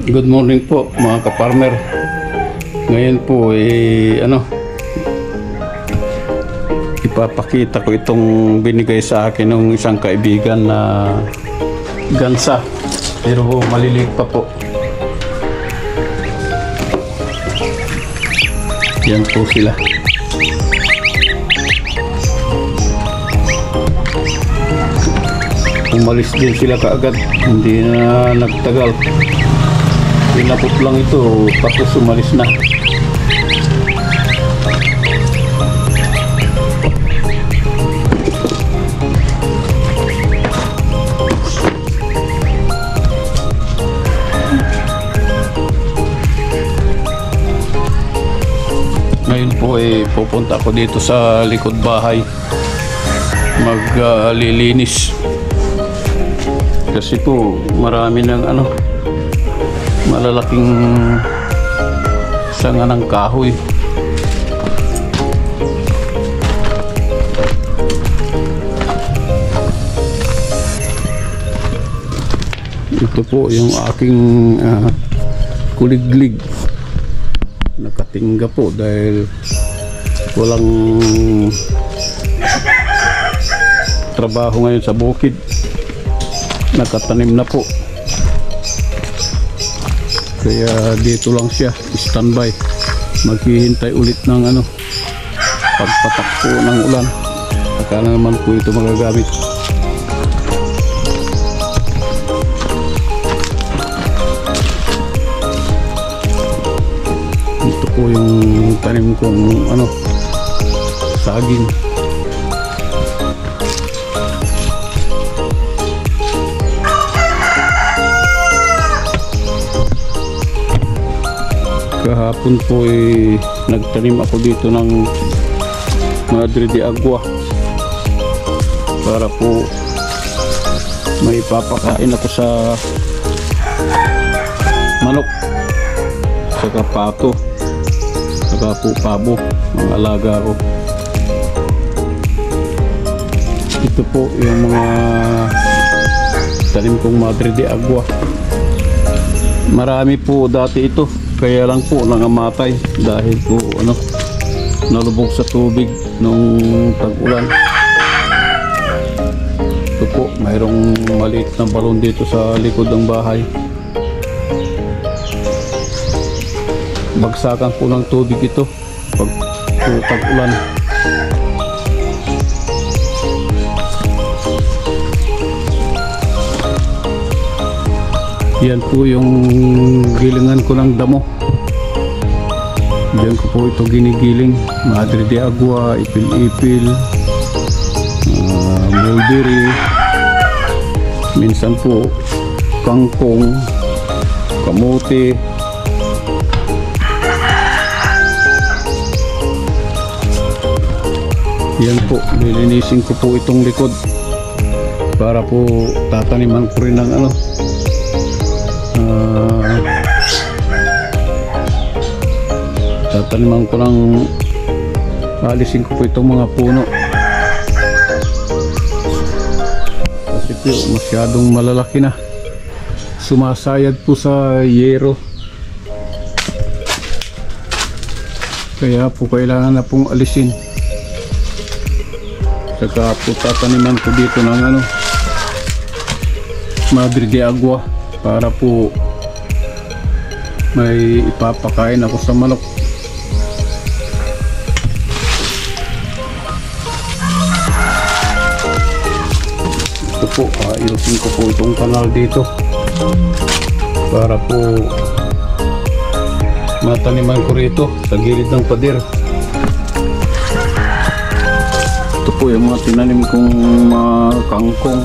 Good morning po mga ka-farmer. Ngayon po ipapakita ko itong binigay sa akin ng isang kaibigan na gansa, pero maliliit pa po. Yan po sila. Umalis din sila kaagad, hindi na nagtagal. Pinapot lang ito, tapos umalis na. Ngayon po pupunta ako dito sa likod bahay, maglilinis. Kasi po marami ng malalaking sanga ng kahoy. Ito po yung aking kuliglig. Nakatingga po dahil walang trabaho ngayon sa bukid. Nakatanim na po. Kaya dito lang siya, standby. Maghihintay ulit ng pagpatak po ng ulan. Akala naman po ito magagamit. Ito po yung tanim kong saging. Kahapon po nagtanim ako dito ng Madre de Agua para po may papakain ako sa manok, saka pato, saka po pabo, mga alaga ko. Ito po yung mga tanim kong Madre de Agua. Marami po dati ito, kaya lang po nangamatay dahil po nalubog sa tubig nung tag-ulan. Ito po, mayroong maliit na balon dito sa likod ng bahay. Bagsakan po ng tubig ito pag tag-ulan. Yan po yung gilingan ko ng damo. Diyan ko po ito ginigiling. Madre de Agua, ipil-ipil, mulberry, minsan po kangkong, kamote. Yan po, nilinisin ko po itong likod para po tataniman ko rin ng tataniman ko lang, alisin ko po itong mga puno kasi po masyadong malalaki na, sumasayad po sa yero, kaya po kailangan na pong alisin. Saka po tataniman ko dito ng Madre de Agua para po may ipapakain ako sa manok. Ito po, ayusin ko po itong kanal dito para po mataniman ko rito sa gilid ng pader. Ito po yung mga tinanim kong kangkong,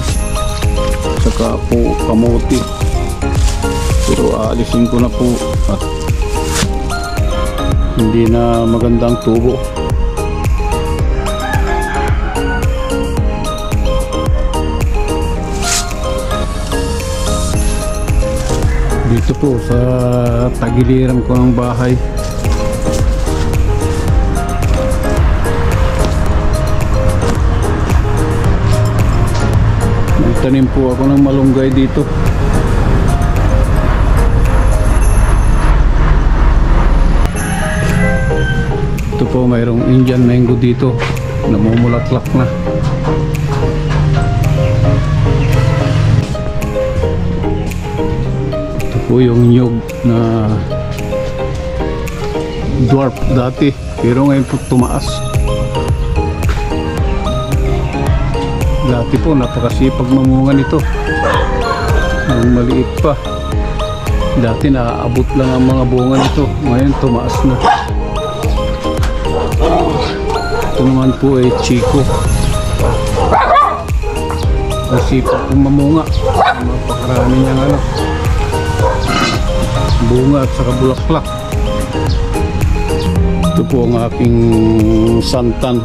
saka po kamote, pero aalisin ko na po at hindi na magandang tubo. Dito po sa tagiliran ko ng bahay, nagtanim po ako ng malunggay dito. po, mayroong Indian mango dito, namumulaklak na. Ito po yung nyug na dwarf dati, pero ngayon po tumaas. Dati po napakasipag mamunga nito, ang maliit pa. Dati naaabot lang ang mga bunga nito, ngayon tumaas na. Ito naman po ay Chico. Masipag pong mamunga, mapakarami niyang ano, bunga at saka bulaklak. Ito po ang aking santan.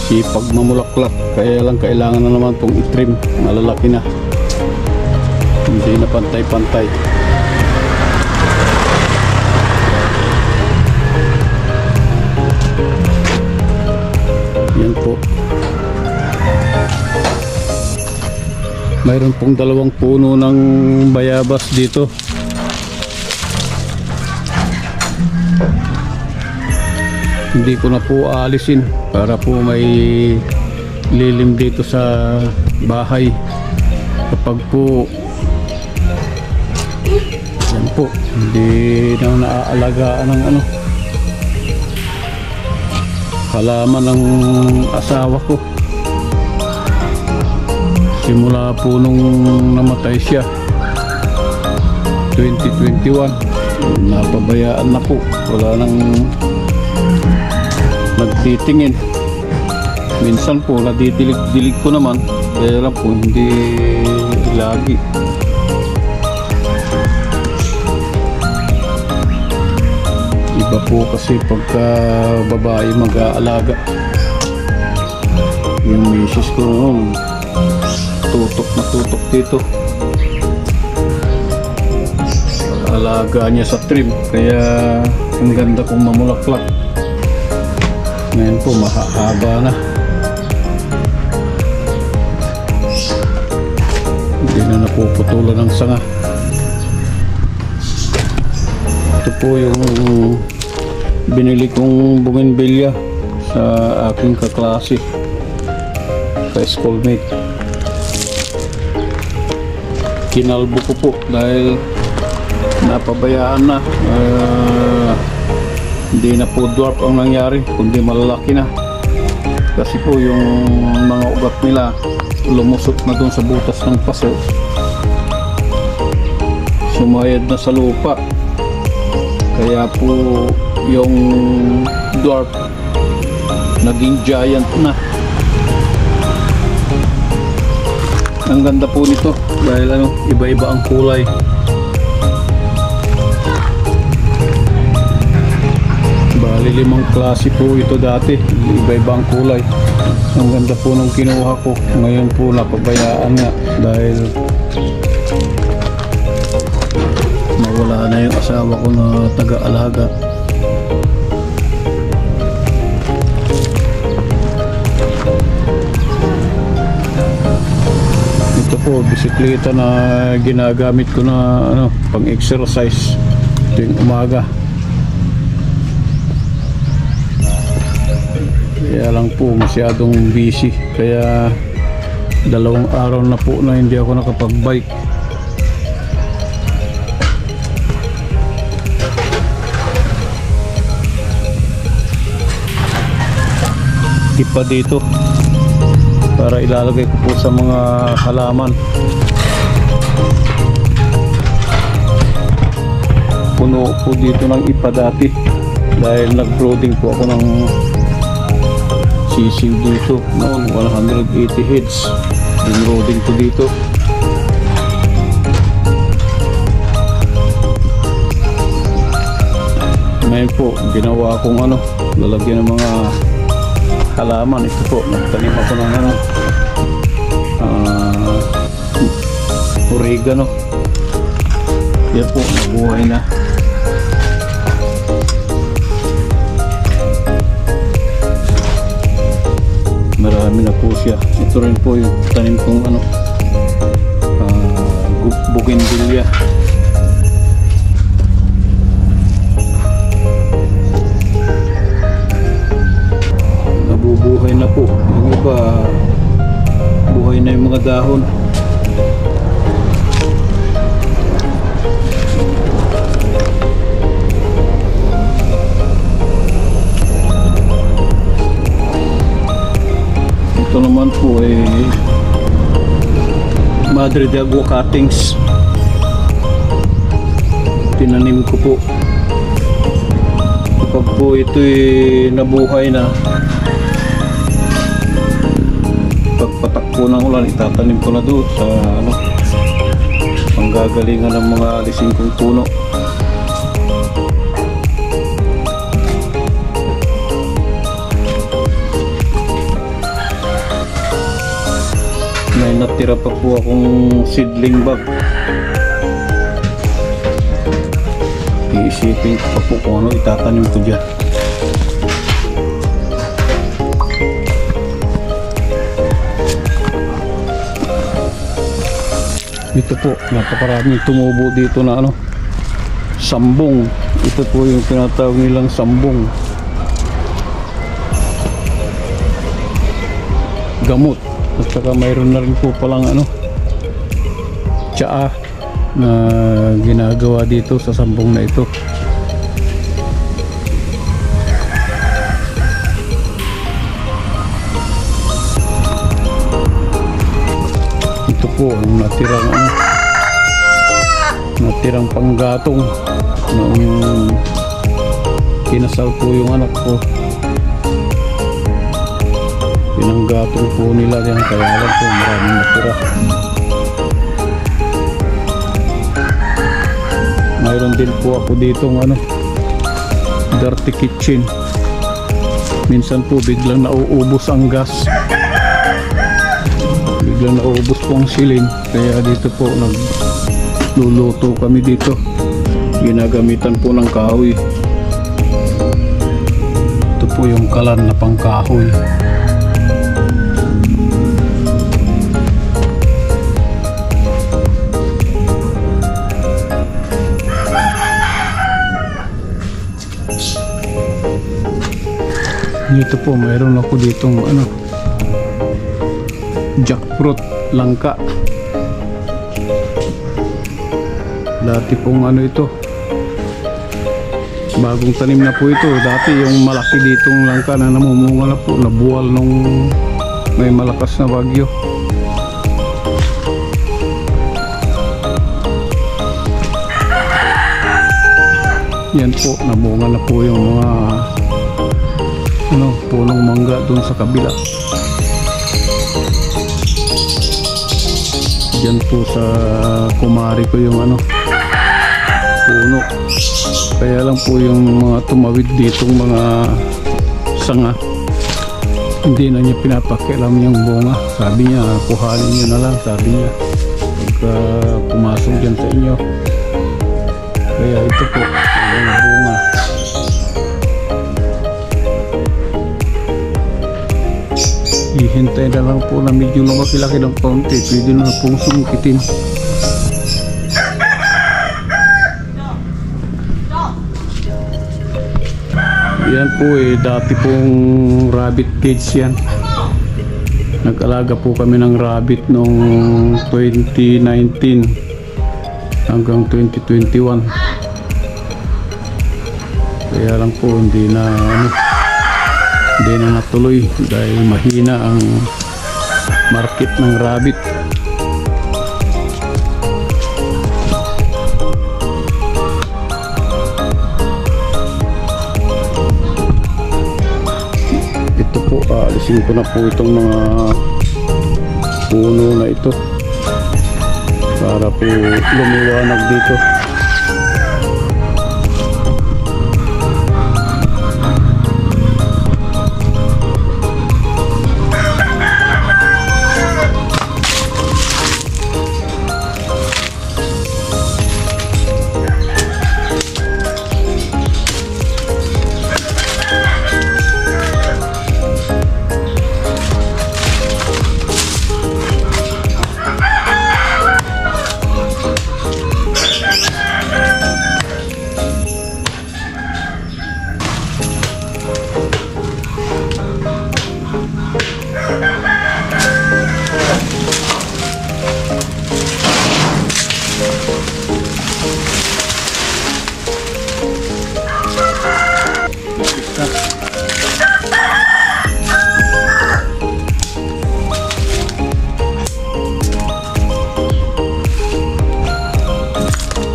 Sipag mamulaklak, kaya lang kailangan na naman pong itrim, malalaki na, hindi na pantay-pantay. Yan po. Mayroon pong 2 puno ng bayabas dito. Hindi ko na po aalisin para po may lilim dito sa bahay. Kapag po yan po, hindi na naaalagaan ng ano, halaman ng asawa ko. Simula po nung namatay siya 2021, napabayaan na po, wala nang nagtitingin. Minsan po nadidilig-dilig ko naman, kaya lang po hindi lagi. Iba po kasi pagka babae mag-aalaga. Yung misis ko noon, tutok na tutok dito. Alaga niya sa trim, kaya ang ganda kong mamulaklak. Ngayon po mahahaba na, hindi na napuputulan ng sanga. Ito po yung binili kong bougainvillea sa aking kaklase, ka-schoolmate. Kinalbo ko po dahil napabayaan na. Hindi na po dwarf ang nangyari, kundi malalaki na. Kasi po yung mga ugat nila lumusot na dun sa butas ng paso, sumayad na sa lupa, kaya po yung dwarf naging giant na. Ang ganda po nito dahil ano, iba-iba ang kulay. Bali 5 klase po ito dati, iba-iba ang kulay. Ang ganda po nung kinuha ko. Ngayon po napabayaan nga dahil nawala na yung asawa ko na taga-alaga. Ito po bisikleta na ginagamit ko na ano, pang-exercise tuwing umaga. Kaya lang po masyadong busy, kaya 2 araw na po na hindi ako nakapag-bike. Ipa dito para ilalagay ko po sa mga halaman. Puno po dito ng ipa dati dahil nag-brooding po ako ng sisiw dito noon, 180 heads dinroding ko dito. Ngayon po ginawa akong ano, lalagyan ng mga halaman. Ito po, nagtanim ako ng ano, oregano. Yan po, nabuhay na. Marami na po siya. Ito rin po yung tanim kong ano, bougainvillea. mga dahon. Ito naman po ay Madre de Agua cuttings. Tinanim ko po. Kapag po ito'y nabuhay na, pagpatak po ng ulan, itatanim ko na doon sa panggagalingan ng mga alising kong puno. May natira pa po akong seedling bag. Iisipin ko pa po kung ano itatanim ko dyan. Ito po, napakaraming tumubo dito na sambong. Ito po yung tinatawag nilang sambong. Gamot. At saka mayroon na rin po palang tsaa na ginagawa dito sa sambong na ito. Ito po ang natirang panggatong noong kinasal po yung anak ko. Pinanggatong po nila yan, kaya lang po maraming natira. Mayroon din po ako ditong dirty kitchen. Minsan po biglang nauubos ang gas, biglang nauubos po ang silin, kaya dito po nagluluto kami dito. Ginagamitan po ng kahoy. Ito po yung kalan na pang kahoy. Dito po mayroon ako ditong jackfruit langka. Dati pong ito, bagong tanim na po ito. Dati yung malaki ditong langka na namumunga na po, nabuwal nung may malakas na bagyo. Yan po, namunga na po yung mga punong mangga dun sa kabila. Diyan po sa kumari ko yung puno. Kaya lang po yung mga tumawid ditong mga sanga, hindi na niya pinapakialam yung bunga. Sabi niya, kuhanin niyo na lang, sabi niya, pagka pumasok dyan sa inyo. Kaya ito po yung bunga. Hihintay na lang po na medyo lumaki-laki ng kaunti, pwede na pong sungkitin. Yan po dati pong rabbit cage yan. Nag-alaga po kami ng rabbit noong 2019 hanggang 2021. Kaya lang po hindi na natuloy dahil mahina ang market ng rabbit. Ito po, alisin ko na po itong mga puno na ito para po lumiwanag dito.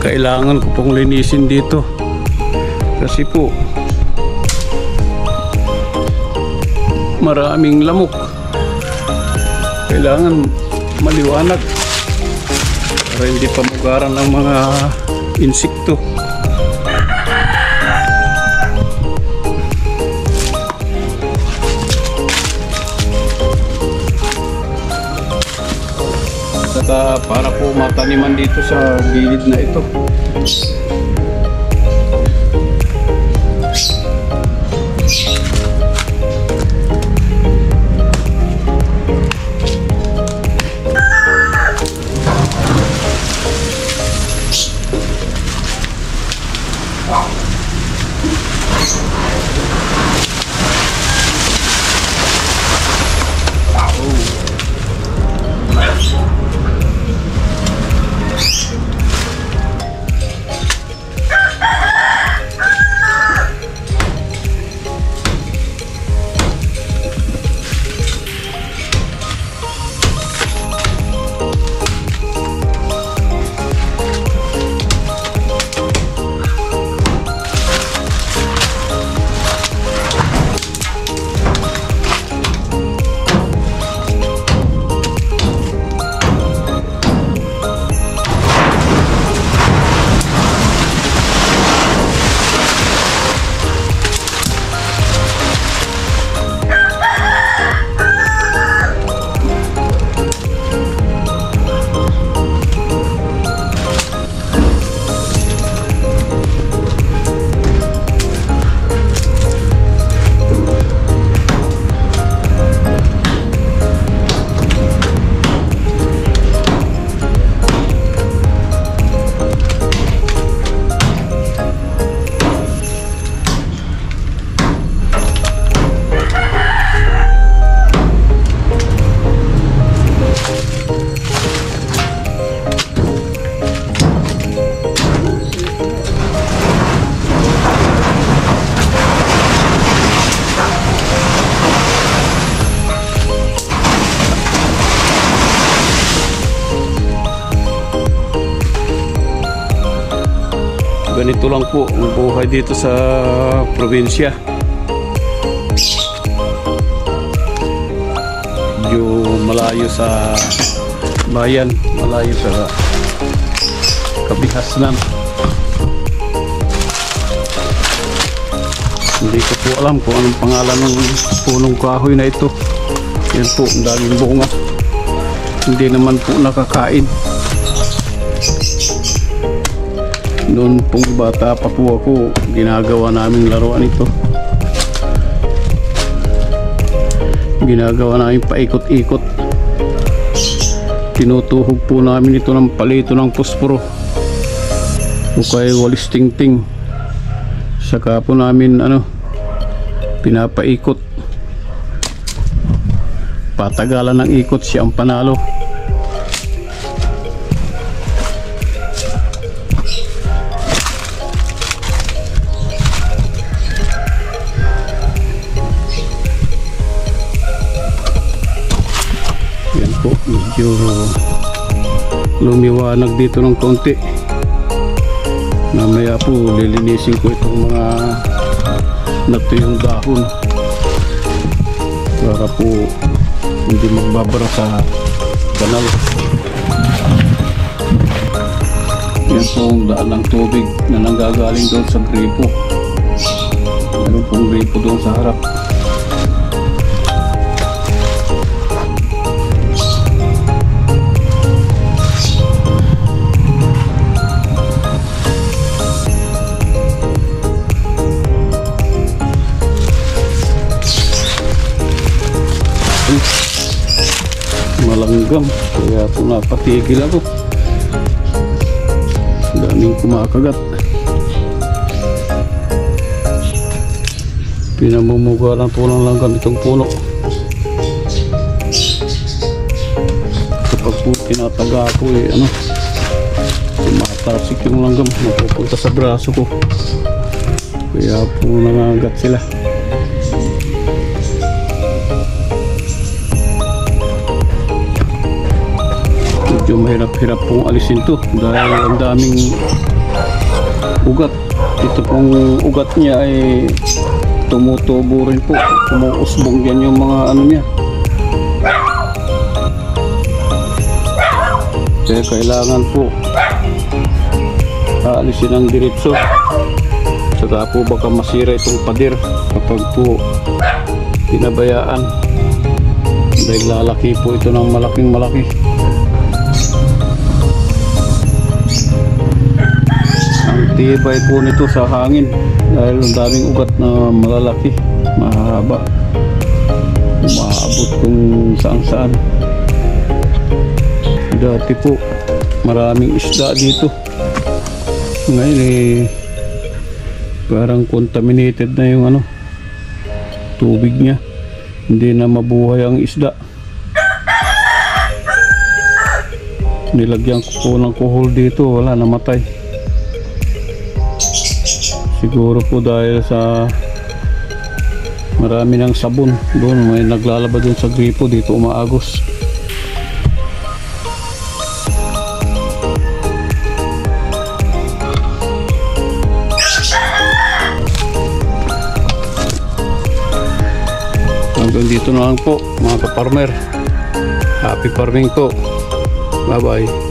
kailangan ko pong linisin dito kasi po maraming lamok. Kailangan maliwanag para hindi pamugaran ng mga insekto. Saka para po mataniman dito sa gilid na ito. Ganito lang po ang buhay dito sa probinsya. Medyo malayo sa bayan, malayo sa kabihasnan. Hindi ko po alam kung anong pangalan ng punong kahoy na ito. Yan po, ang daming bunga. Hindi naman po nakakain. Noon pong bata pa po ako, ginagawa naming laruan ito. Ginagawa namin paikot-ikot. Tinutuhog po namin ito ng palito ng posporo o kaya walis ting-ting. Saka po namin pinapaikot. Patagalan ng ikot, siya ang panalo. Medyo lumiwanag dito ng konti. Mamaya po lilinisin ko itong mga natuyong dahon para po hindi magbabara sa kanal. Yan po ang daan ng tubig na nanggagaling doon sa gripo. Meron pong gripo doon sa harap. Malanggam, kaya po napatigil ako. Daming kumakagat. Pinamumuga lang po ng langgam itong puno. Kapag po tinataga ako tumatasik yung langgam, mapupunta sa braso ko. Kaya po nangagat sila. Medyo mahirap-hirap pong alisin to dahil ang daming ugat. Ito pong ugat niya ay tumutubo rin po, umuusbong yan yung mga ano niya. Kaya kailangan po aalisin ang diretso. Saka po baka masira itong pader kapag po pinabayaan, dahil lalaki po ito ng malaking malaki. Ang tibay po nito sa hangin dahil ang daming ugat na malalaki, mahaba, umaabot kung saan saan. Dati po maraming isda dito, ngayon parang contaminated na yung ano, tubig niya, hindi na mabuhay ang isda. Nilagyan ko po ng kuhol dito, wala, namatay. Siguro po dahil sa marami ng sabon doon, may naglalaba doon sa gripo, dito umaagos. Hanggang dito na lang po mga ka-farmer. Happy farming po. Bye bye.